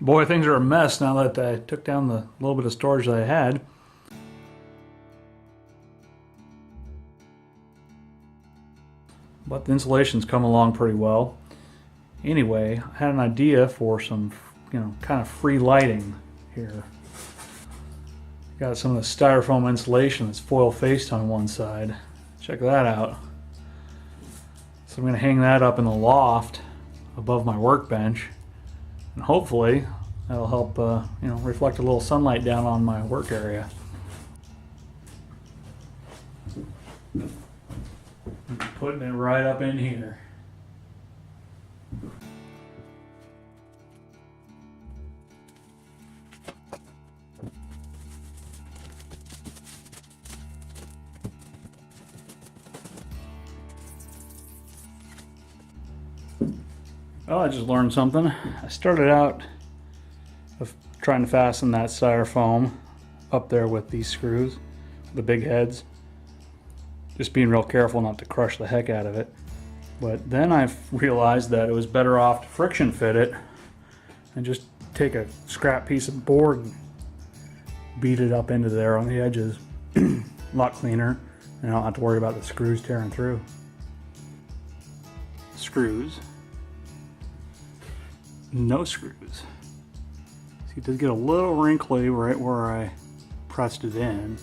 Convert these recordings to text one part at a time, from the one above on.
Boy, things are a mess now that I took down the little bit of storage that I had. But the insulation's come along pretty well. Anyway, I had an idea for some, kind of free lighting here. Got some of the styrofoam insulation that's foil faced on one side. Check that out. So I'm going to hang that up in the loft above my workbench, and hopefully that'll help reflect a little sunlight down on my work area. Putting it right up in here. Well, I just learned something. I started out of trying to fasten that styrofoam up there with these screws, the big heads. Just being real careful not to crush the heck out of it. But then I realized that it was better off to friction fit it and just take a scrap piece of board and beat it up into there on the edges. A lot cleaner, and I don't have to worry about the screws tearing through. Screws. No screws. See, it does get a little wrinkly right where I pressed it in.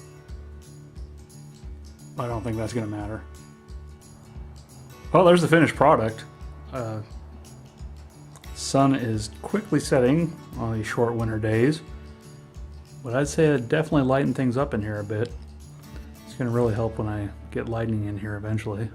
I don't think that's going to matter. Well, there's the finished product. Sun is quickly setting on these short winter days, but I'd say it definitely lightened things up in here a bit. It's going to really help when I get lighting in here eventually.